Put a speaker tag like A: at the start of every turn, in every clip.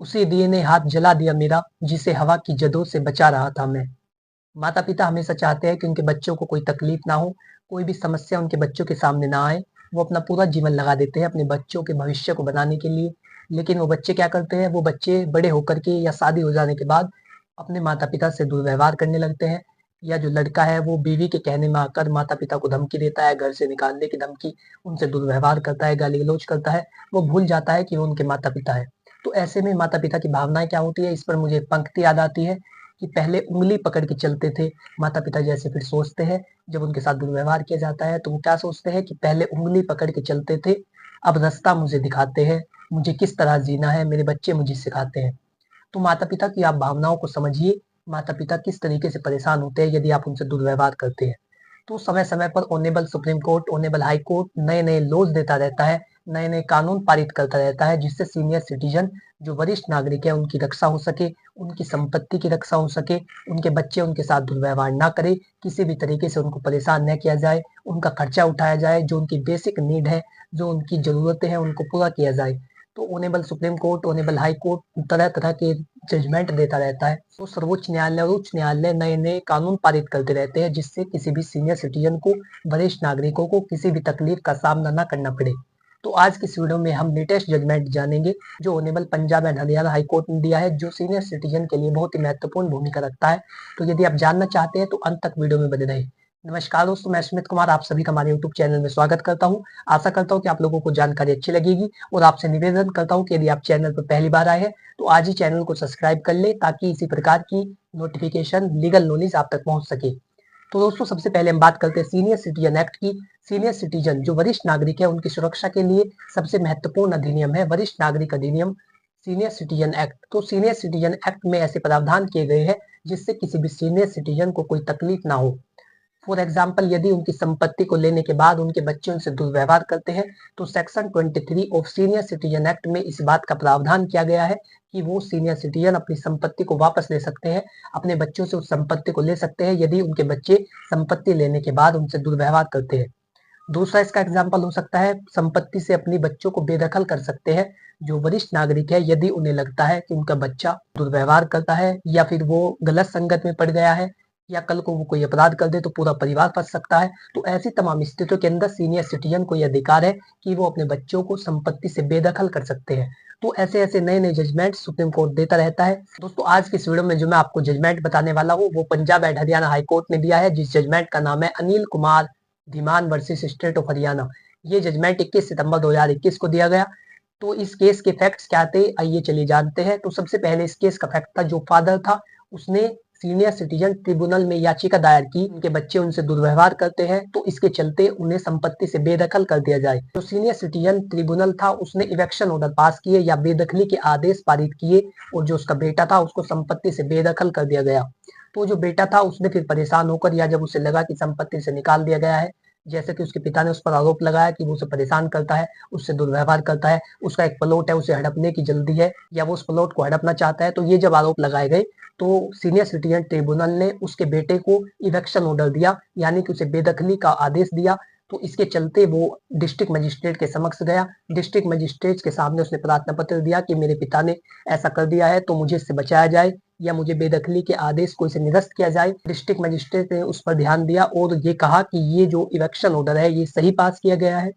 A: उसी दिए ने हाथ जला दिया मेरा, जिसे हवा की जदों से बचा रहा था मैं। माता पिता हमेशा चाहते हैं कि उनके बच्चों को कोई तकलीफ ना हो, कोई भी समस्या उनके बच्चों के सामने ना आए। वो अपना पूरा जीवन लगा देते हैं अपने बच्चों के भविष्य को बनाने के लिए। लेकिन वो बच्चे क्या करते हैं, वो बच्चे बड़े होकर के या शादी हो जाने के बाद अपने माता पिता से दुर्व्यवहार करने लगते हैं। या जो लड़का है वो बीवी के कहने में आकर माता पिता को धमकी देता है, घर से निकालने की धमकी, उनसे दुर्व्यवहार करता है, गाली गलौज करता है। वो भूल जाता है कि वो उनके माता पिता है। तो ऐसे में माता पिता की भावनाएं क्या होती है, इस पर मुझे एक पंक्ति याद आती है कि पहले उंगली पकड़ के चलते थे माता पिता, जैसे फिर सोचते हैं जब उनके साथ दुर्व्यवहार किया जाता है तो वो क्या सोचते हैं कि पहले उंगली पकड़ के चलते थे, अब रास्ता मुझे दिखाते हैं, मुझे किस तरह जीना है मेरे बच्चे मुझे सिखाते हैं। तो माता पिता की आप भावनाओं को समझिए, माता पिता किस तरीके से परेशान होते हैं यदि आप उनसे दुर्व्यवहार करते हैं। तो समय समय पर honourable supreme court, honourable high court नए नए लॉज देता रहता है, नए नए कानून पारित करता रहता है, जिससे सीनियर सिटीजन जो वरिष्ठ नागरिक है उनकी रक्षा हो सके, उनकी संपत्ति की रक्षा हो सके, उनके बच्चे उनके साथ दुर्व्यवहार ना करे, किसी भी तरीके से उनको परेशान न किया जाए, उनका खर्चा उठाया जाए, जो उनकी बेसिक नीड है, जो उनकी जरूरतें हैं उनको पूरा किया जाए। तो honourable supreme court, honourable high court तरह तरह के जजमेंट देता रहता है। तो सर्वोच्च न्यायालय और उच्च न्यायालय नए नए कानून पारित करते रहते हैं, जिससे किसी भी सीनियर सिटीजन को, वरिष्ठ नागरिकों को किसी भी तकलीफ का सामना न करना पड़े। तो आज की इस वीडियो में हम लेटेस्ट जजमेंट जानेंगे जो honourable Punjab and Haryana high court ने दिया है, जो सीनियर सिटीजन के लिए बहुत ही महत्वपूर्ण भूमिका रखता है। तो यदि आप जानना चाहते हैं तो अंत तक वीडियो में बने रहे। नमस्कार दोस्तों, मैं स्मित कुमार आप सभी का हमारे यूट्यूब चैनल में स्वागत करता हूं। आशा करता हूं कि आप लोगों को जानकारी अच्छी लगेगी और आपसे निवेदन करता हूं कि यदि आप चैनल पर पहली बार आए हैं तो आज ही चैनल को सब्सक्राइब कर ले, ताकि इसी प्रकार की नोटिफिकेशन, लीगल नॉलेज आप तक पहुंच सके। तो दोस्तों सबसे पहले हम बात करते हैं सीनियर सिटीजन एक्ट की। सीनियर सिटीजन जो वरिष्ठ नागरिक है उनकी सुरक्षा के लिए सबसे महत्वपूर्ण अधिनियम है वरिष्ठ नागरिक अधिनियम, सीनियर सिटीजन एक्ट। तो सीनियर सिटीजन एक्ट में ऐसे प्रावधान किए गए हैं जिससे किसी भी सीनियर सिटीजन को कोई तकलीफ ना हो। फॉर एग्जाम्पल, यदि उनकी संपत्ति को लेने के बाद उनके बच्चे उनसे दुर्व्यवहार करते हैं तो section 23 of senior citizen act में इस बात का प्रावधान किया गया है कि वो सीनियर सिटीजन अपनी संपत्ति को वापस ले सकते हैं, अपने बच्चों से उस संपत्ति को ले सकते हैं यदि उनके बच्चे संपत्ति लेने के बाद उनसे दुर्व्यवहार करते हैं। दूसरा इसका एग्जाम्पल हो सकता है, संपत्ति से अपने बच्चों को बेदखल कर सकते हैं जो वरिष्ठ नागरिक है, यदि उन्हें लगता है कि उनका बच्चा दुर्व्यवहार करता है या फिर वो गलत संगत में पड़ गया है या कल को वो कोई अपराध कर दे तो पूरा परिवार फंस सकता है। तो ऐसी तमाम स्थितियों के अंदर सीनियर सिटीजन को यह अधिकार है कि वो अपने बच्चों को संपत्ति से बेदखल कर सकते हैं। तो ऐसे ऐसे नए नए जजमेंट सुप्रीम कोर्ट देता रहता है। दोस्तों आज की इस वीडियो में जो मैं आपको जजमेंट बताने वाला हूँ वो Punjab and Haryana high court ने दिया है, जिस जजमेंट का नाम है Anil Kumar Dhiman versus state of Haryana. ये जजमेंट 21 सितंबर 2021 को दिया गया। तो इस केस के फैक्ट्स क्या थे आइए चलिए जानते हैं। तो सबसे पहले इस केस का फैक्ट था, जो फादर था उसने सीनियर सिटीजन ट्रिब्यूनल में याचिका दायर की, उनके बच्चे उनसे दुर्व्यवहार करते हैं तो इसके चलते उन्हें संपत्ति से बेदखल कर दिया जाए। जो सीनियर सिटीजन ट्रिब्यूनल था उसने इवेक्शन ऑर्डर पास किए या बेदखली के आदेश पारित किए और जो उसका बेटा था उसको संपत्ति से बेदखल कर दिया गया। तो जो बेटा था उसने फिर परेशान होकर, या जब उसे लगा कि संपत्ति से निकाल दिया गया है, जैसे कि उसके पिता ने उस पर आरोप लगाया कि वो उसे परेशान करता है, उससे दुर्व्यवहार करता है, उसका एक प्लॉट है उसे हड़पने की जल्दी है या वो उस प्लॉट को हड़पना चाहता है, तो ये जब आरोप लगाए गए तो सीनियर सिटीजन ट्रिब्यूनल ने उसके बेटे को इवेक्शन ऑर्डर दिया, यानी कि उसे बेदखली का आदेश दिया। तो इसके चलते वो डिस्ट्रिक्ट मजिस्ट्रेट के समक्ष गया। डिस्ट्रिक्ट मजिस्ट्रेट के सामने उसने प्रार्थना पत्र दिया कि मेरे पिता ने ऐसा कर दिया है तो मुझे इससे बचाया जाए या मुझे बेदखली के आदेश को इसे निरस्त किया जाए। डिस्ट्रिक्ट मजिस्ट्रेट ने उस पर ध्यान दिया और ये कहा कि ये जो इवेक्शन ऑर्डर है ये सही पास किया गया है,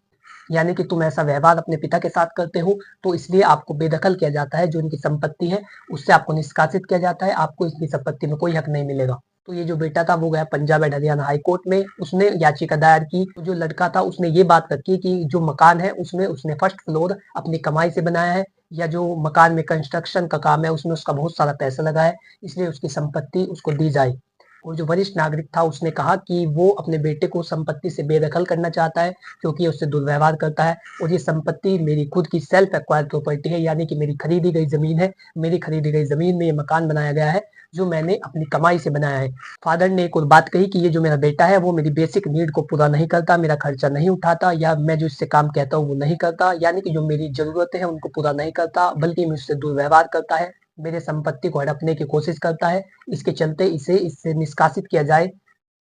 A: यानी कि तुम ऐसा व्यवहार अपने पिता के साथ करते हो तो इसलिए आपको बेदखल किया जाता है, जो इनकी संपत्ति है उससे आपको निष्कासित किया जाता है, आपको इसकी संपत्ति में कोई हक नहीं मिलेगा। तो ये जो बेटा था वो गया Punjab and Haryana high court में, उसने याचिका दायर की। तो जो लड़का था उसने ये बात रखी कि जो मकान है उसमें उसने फर्स्ट फ्लोर अपनी कमाई से बनाया है, या जो मकान में कंस्ट्रक्शन का काम है उसमें उसका बहुत सारा पैसा लगा है, इसलिए उसकी संपत्ति उसको दी जाए। और जो वरिष्ठ नागरिक था उसने कहा कि वो अपने बेटे को संपत्ति से बेदखल करना चाहता है क्योंकि उससे दुर्व्यवहार करता है और ये संपत्ति मेरी खुद की सेल्फ एक्वायर्ड प्रॉपर्टी है, यानी कि मेरी खरीदी गई जमीन है। मेरी खरीदी गई जमीन में ये मकान बनाया गया है जो मैंने अपनी कमाई से बनाया है। फादर ने एक और बात कही कि ये जो मेरा बेटा है वो मेरी बेसिक नीड को पूरा नहीं करता, मेरा खर्चा नहीं उठाता, या मैं जो इससे काम कहता हूँ वो नहीं करता, यानी कि जो मेरी जरूरतें हैं उनको पूरा नहीं करता, बल्कि मुझसे दुर्व्यवहार करता है, मेरे संपत्ति को हड़पने की कोशिश करता है। इसके चलते इसे इससे निष्कासित किया जाए,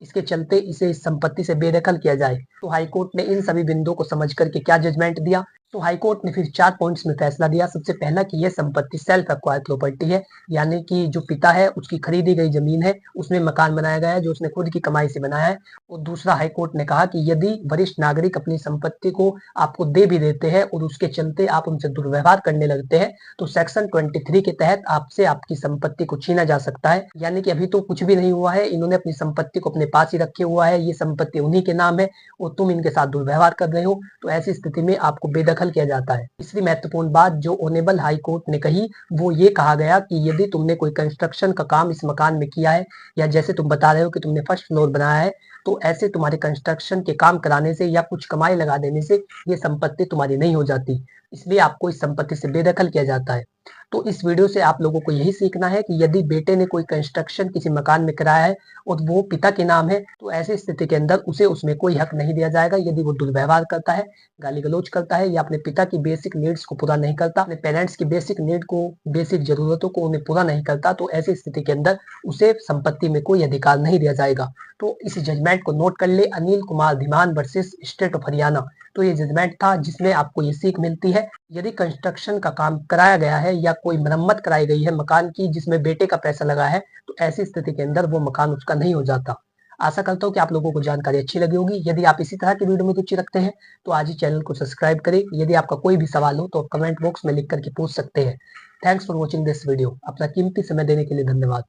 A: इसके चलते इसे इस संपत्ति से बेदखल किया जाए। तो हाईकोर्ट ने इन सभी बिंदुओं को समझ करके क्या जजमेंट दिया तो हाईकोर्ट ने फिर 4 पॉइंट्स में फैसला दिया। सबसे पहला कि यह संपत्ति सेल्फ एक्वायर्ड प्रॉपर्टी है, यानी कि जो पिता है उसकी खरीदी गई जमीन है, उसमें मकान बनाया गया है जो उसने खुद की कमाई से बनाया है। और दूसरा, हाईकोर्ट ने कहा कि यदि वरिष्ठ नागरिक अपनी संपत्ति को आपको दे भी देते हैं और उसके चलते आप उनसे दुर्व्यवहार करने लगते हैं, तो सेक्शन 23 के तहत आपसे आपकी संपत्ति को छीना जा सकता है। यानी कि अभी तो कुछ भी नहीं हुआ है, इन्होंने अपनी संपत्ति को अपने पास ही रखे हुआ है, ये संपत्ति उन्हीं के नाम है और तुम इनके साथ दुर्व्यवहार कर रहे हो, तो ऐसी स्थिति में आपको बेदखल किया जाता है। तीसरी महत्वपूर्ण बात जो ऑनेबल हाई कोर्ट ने कही, वो ये कहा गया कि यदि तुमने कोई कंस्ट्रक्शन का काम इस मकान में किया है, या जैसे तुम बता रहे हो कि तुमने फर्स्ट फ्लोर बनाया है, तो ऐसे तुम्हारे कंस्ट्रक्शन के काम कराने से या कुछ कमाई लगा देने से ये संपत्ति तुम्हारी नहीं हो जाती, इसलिए आपको इस संपत्ति से बेदखल किया जाता है। तो इस वीडियो से आप लोगों को यही सीखना है कि यदि बेटे ने कोई कंस्ट्रक्शन किसी मकान में कराया है और वो पिता के नाम है, तो ऐसी स्थिति के अंदर उसे उसमें कोई हक नहीं दिया जाएगा। यदि वो दुर्व्यवहार करता है, गाली गलौज करता है या अपने पिता की बेसिक नीड्स को पूरा नहीं करता, अपने पेरेंट्स की बेसिक नीड को, बेसिक जरूरतों को उन्हें पूरा नहीं करता, तो ऐसी स्थिति के अंदर उसे संपत्ति में कोई अधिकार नहीं दिया जाएगा। तो इस जजमेंट को नोट कर ले, Anil Kumar Dhiman versus state of Haryana. तो ये जजमेंट था जिसमें आपको ये सीख मिलती है, यदि कंस्ट्रक्शन का काम कराया गया है या कोई मरम्मत कराई गई है मकान की जिसमें बेटे का पैसा लगा है, तो ऐसी स्थिति के अंदर वो मकान उसका नहीं हो जाता। आशा करता हूँ कि आप लोगों को जानकारी अच्छी लगी होगी। यदि आप इसी तरह की वीडियो में रुचि रखते हैं तो आज ही चैनल को सब्सक्राइब करें। यदि आपका कोई भी सवाल हो तो आप कमेंट बॉक्स में लिख करके पूछ सकते हैं। Thanks for watching this video. अपना कीमती समय देने के लिए धन्यवाद।